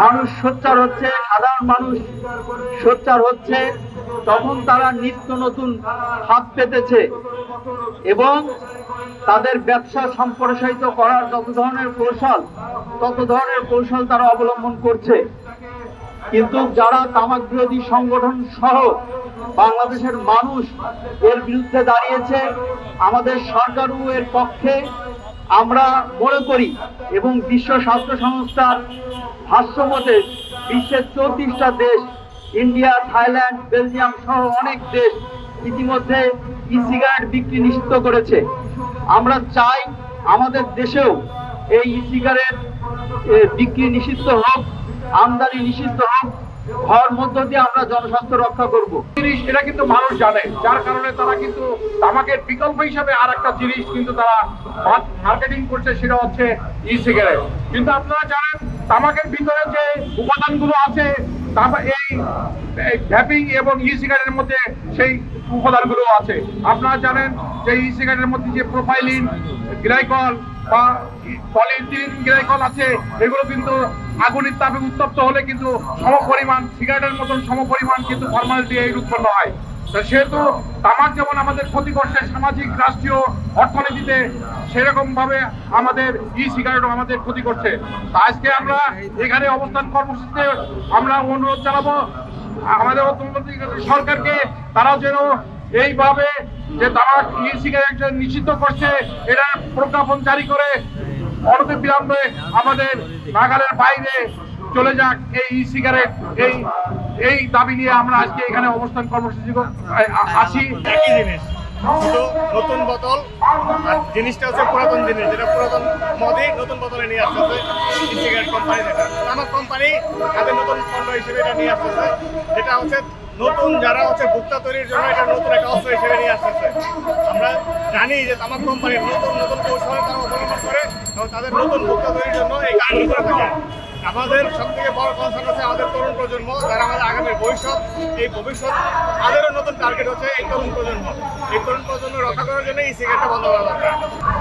মানুষ সোচ্চার হচ্ছে, সাধারণ মানুষ সোচ্চার হচ্ছে, তখন তারা নিত্য নতুন হাত পেতেছে এবং তাদের ব্যবসা সম্প্রসারিত করার যত ধরনের কৌশল তারা অবলম্বন করছে। কিন্তু যারা তামাক বিরোধী সংগঠন সহ বাংলাদেশের মানুষ এর বিরুদ্ধে দাঁড়িয়েছে, আমাদের সরকারও এর পক্ষে। আমরা মনে করি এবং বিশ্ব স্বাস্থ্য সংস্থার ভাষ্যমতে বিশ্বের 34টা দেশ, ইন্ডিয়া, থাইল্যান্ড, বেলজিয়াম সহ অনেক দেশ ইতিমধ্যে ই সিগারেট বিক্রি নিষিদ্ধ করেছে। আমরা চাই আমাদের দেশেও এই ই সিগারেট বিক্রি নিষিদ্ধ হোক, আমদানি নিষিদ্ধ হোক। হওয়ার মধ্য দিয়ে আমরা জনস্বাস্থ্য রক্ষা করব। জিনিস এটা কিন্তু মানুষ জানে, যার কারণে তারা কিন্তু তামাকের বিকল্প হিসাবে আর একটা জিনিস কিন্তু তারা মার্কেটিং করছে, সেটা হচ্ছে ই সিগারেট। কিন্তু আপনারা জানেন তামাকের ভিতরে যে উপাদানগুলো আছে, এই ভ্যাপিং এবং ই সিগারেটের মধ্যে সেই উপাদানগুলো আছে। আপনারা জানেন যে ই সিগারেটের মধ্যে যে প্রোপাইলিন, গ্লাইকল বা পলিইথিলিন গ্লাইকল আছে, এগুলো কিন্তু আগুনের তাপে উত্তপ্ত হলে কিন্তু সমপরিমাণ সিগারেটের মতন সমপরিমাণ কিন্তু ফর্মালিডিহাইড উৎপন্ন হয়। সেহেতু তামাক যেমন আমাদের ক্ষতি করছে সামাজিক, রাষ্ট্রীয় অর্থনীতিতে, সেরকম ভাবে আমাদের ই সিগারেটও আমাদের ক্ষতি করছে। আজকে আমরা এখানে অবস্থান কর্মসূচিতে আমরা অনুরোধ জানাবো আমাদের সরকারকে, তারাও যেন এইভাবে যে তামাক ই সিগারেট নিষিদ্ধ করছে এটা প্রজ্ঞাপন জারি করে অনতিবিলম্বে আমাদের নাগালের বাইরে চলে যাক এই ই সিগারেট। এই দাবি নিয়ে আমরা আজকে এখানে অবস্থান কর্মসূচি আসি। একই জিনিস, শুধু নতুন বোতল আর জিনিসটা হচ্ছে পুরাতন জিনিস, যেটা পুরাতন মদই নতুন বোতলে নিয়ে আসতেছে ই সিগারেট কোম্পানি। যেটা তামাক কোম্পানি তাদের নতুন পণ্য হিসেবে এটা নিয়ে আসতেছে, যেটা হচ্ছে নতুন যারা হচ্ছে ভোক্তা তৈরির জন্য এটা নতুন একটা অস্ত্র হিসেবে নিয়ে আসতেছে। আমরা জানি যে তামাক কোম্পানির নতুন নতুন কৌশল তারা অবলম্বন করে এবং তাদের নতুন ভোক্তা তৈরির জন্য এই কাজগুলো করে থাকে। আমাদের সব থেকে বড় কনসার্ন হচ্ছে আমাদের তরুণ প্রজন্ম, যারা আমাদের আগামী ভবিষ্যৎ। এই ভবিষ্যৎ তাদেরও নতুন টার্গেট হচ্ছে এই তরুণ প্রজন্ম। এই তরুণ প্রজন্ম রক্ষা করার জন্য এই সিগারেটটা বন্ধ করা দরকার।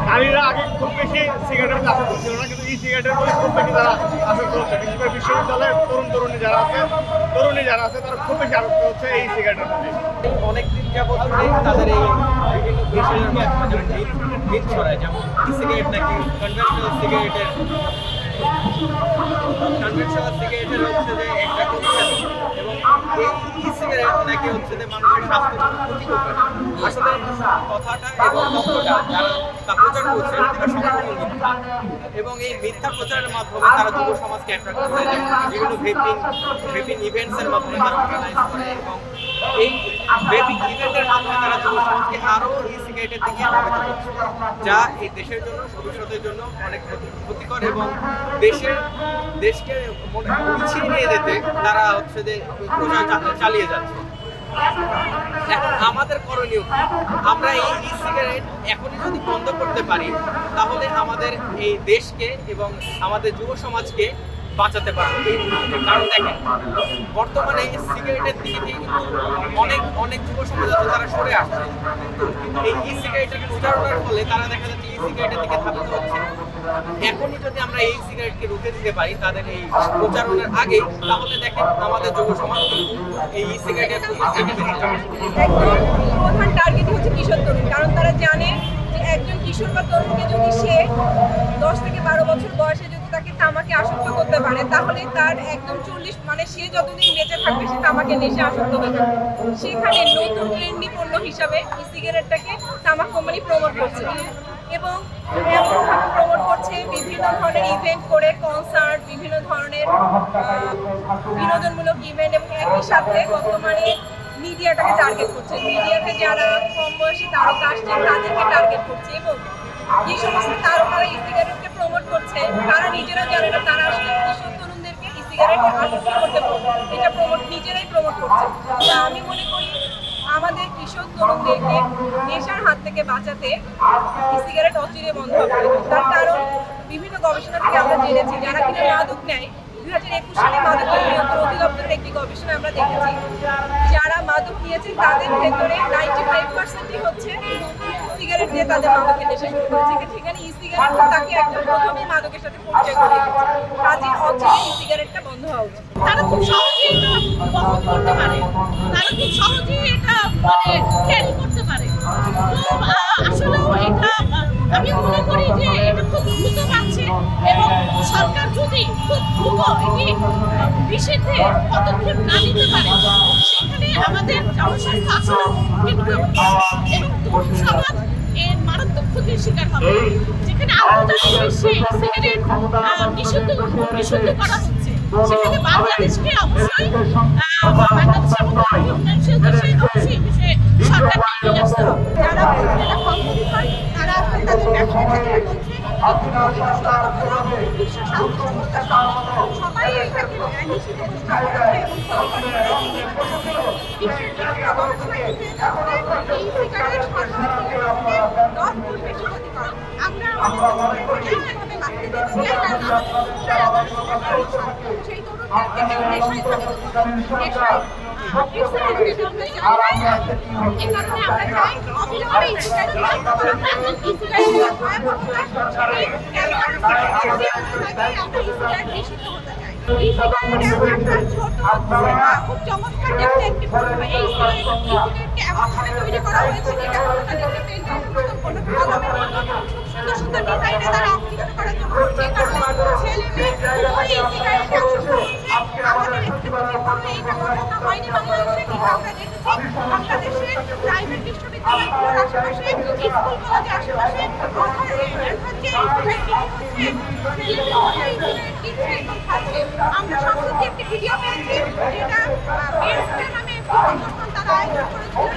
নারীরা আগে খুব বেশি সিগারেটের প্রতি আসক্ত ছিল না, কিন্তু এই সিগারেটের প্রতি খুব বেশি তারা আসক্ত হচ্ছে। বিশেষ করে বিশ্ববিদ্যালয়ের তরুণী যারা আছে তারা খুব বেশি আসক্ত হচ্ছে এই সিগারেটের প্রতি। অনেকদিন যাবত তাদের এই বিভিন্ন বিষয়ের মাধ্যমে মিথ ছড়ায়, যেমন ই সিগারেট নাকি কনভেনশনাল সিগারেটের হচ্ছে যে একটা কনসেপ্ট, এবং এই ই সিগারেট নাকি হচ্ছে যে মানুষের স্বাস্থ্য ক্ষতি করবে। আসলে কথাটা এবং তথ্যটা যারা তা প্রচার করছে এটা সম্পূর্ণ মিথ্যা, এবং এই মিথ্যা প্রচারের মাধ্যমে তারা যুব সমাজকে অ্যাট্রাক্ট করে, যেমন বিভিন্ন ভেপিং ইভেন্টসের মাধ্যমে তারা অর্গানাইজ করে, এবং এই ভেপিং ইভেন্টের মাধ্যমে তারা যুব সমাজকে আরও ই সিগারেটের দিকে প্রভাবিত করছে, যা এই দেশের জন্য, ভবিষ্যতের জন্য অনেক ক্ষতিকর, এবং দেশকে পিছিয়ে নিয়ে যেতে তারা হচ্ছে যে প্রচার চালিয়ে যাচ্ছে। এখন আমাদের করণীয়, আমরা এই ই সিগারেট এখনই যদি বন্ধ করতে পারি তাহলে আমাদের এই দেশকে এবং আমাদের যুব সমাজকে বাঁচাতে পারবো। কারণ দেখেন, বর্তমানে সিগারেটের দিকে কিন্তু অনেক যুব সমাজ আছে তারা সরে আসছে, কিন্তু এই ই সিগারেটের প্রচারণার ফলে তারা দেখা যাচ্ছে ই সিগারেটের দিকে ধাবিত হচ্ছে। এখনই যদি আমরা এই সিগারেটকে রুখে দিতে পারি তাদের এই প্রচারণার আগেই, তাহলে দেখেন আমাদের যুব সমাজ এই ই সিগারেটের থেকে বেরিয়ে যাবে। প্রধান টার্গেট হচ্ছে কিশোর তরুণ, কারণ তারা জানে যে একজন কিশোর বা তরুণকে যদি সে 10 থেকে 12 বছর বয়সে যদি তাকে তামাকে আসক্ত করতে পারে, তাহলে তার একদম 40 মানে সে যতদিন বেঁচে থাকবে সে তামাকের নেশে আসক্ত হয়ে যাবে। সেখানে নতুন ট্রেন্ডি পণ্য হিসাবে ই সিগারেটটাকে তামাক কোম্পানি প্রমোট করছে, এবং এমনভাবে প্রমোট করছে বিভিন্ন ধরনের ইভেন্ট করে, কনসার্ট, বিভিন্ন ধরনের বিনোদনমূলক ইভেন্ট, এবং একই সাথে বর্তমানে মিডিয়াটাকে টার্গেট করছে। মিডিয়াতে যারা কম বয়সী তারকা আসছে তাদেরকে টার্গেট করছে, এবং যে সমস্ত তারকারা ই সিগারেটকে প্রমোট করছে তারা নিজেরা জানে না তারা আসলে কিশোর তরুণদেরকে ই সিগারেট আসক্ত করতে এটা নিজেরাই প্রমোট করছে। তা আমি মনে করি আমাদের কিশোর তরুণদেরকে নেশার হাত থেকে বাঁচাতে ই সিগারেট অচিরে বন্ধ হবে। তার কারণ বিভিন্ন গবেষণা থেকে আমরা জেনেছি যারা কিনা মাদক নেয়, 2021 সালে মাদক নিয়ন্ত্রণ অধিদপ্তরের একটি গবেষণা আমরা দেখেছি, যারা মাদক নিয়েছে তাদের ভেতরে 95%ই হচ্ছে সিগারেট দিয়ে তাদের মাদকের নেশা শুরু করেছে। সেখানে ই সিগারেট তাকে একদম প্রথমেই মাদকের সাথে পরিচয় করে দিচ্ছে। কাজের অচিরে ই সিগারেটটা বন্ধ হওয়া উচিত। তারা খুব সহজেই এটা বহন করতে পারে, তারা খুব সহজেই এটা মানে ক্যারি করতে পারে। তো আসলেও এটা আমি মনে করি যে এটা খুব দ্রুত বাড়ছে এবং সরকার যদি খুব দ্রুত এটি নিষেধে পদক্ষেপ না নিতে পারে সেখানে আমাদের জনস্বাস্থ্য আসলে কিন্তু এবং তরুণ সমাজ এর মারাত্মক ক্ষতির শিকার হবে। যেখানে আন্তর্জাতিক বিশ্বে সিগারেট নিষিদ্ধ করা হচ্ছে, সেখানে বাংলাদেশকে অবশ্যই বাংলাদেশের মতো উন্নয়নশীল দেশে অবশ্যই এই বিষয়ে সরকারকে এগিয়ে আসতে হবে। যারা এটা কম হয় তারা তাদের ব্যবসায় বিশ্ব স্বাস্থ্য সংস্থা সবাই এটাকে নিষিদ্ধ ঘোষণা করেছে এবং 10 গুণ বেশি ক্ষতিকর। আমরা এভাবে বাঁচতে দিচ্ছি সেই তরুণদেরকে কেউ নেশায় থাকে নেশায় এই কারণে আমরা চাই অবিলম্বে এই খুব চমৎকার দেখতে একটি ফটো। এই সিগারেটকে এমনভাবে তৈরি করা হয়েছে যেটা দেখতে পেয়ে কোনো ভালো সুন্দর সুন্দর ডিজাইনে তারা অঙ্কিত করার জন্য যে কারণে ছেলে মেয়ে এই সিগারেটে আমাদের এটা ঘটনা হয়নি বাংলাদেশে, কিন্তু আমরা দেখেছি বাংলাদেশের প্রাইভেট বিশ্ববিদ্যালয়গুলোর আশেপাশে স্কুল কলেজের আশেপাশে আমরা সম্প্রতি একটি ভিডিও পেয়েছি যেটা বেস্ট নামে একটি অনুষ্ঠান তারা আয়োজন করেছিল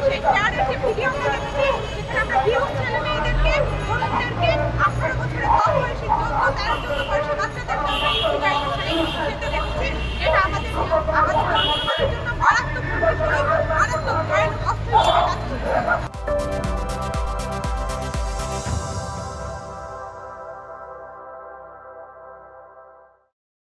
সেই ফেয়ারের যে ভিডিও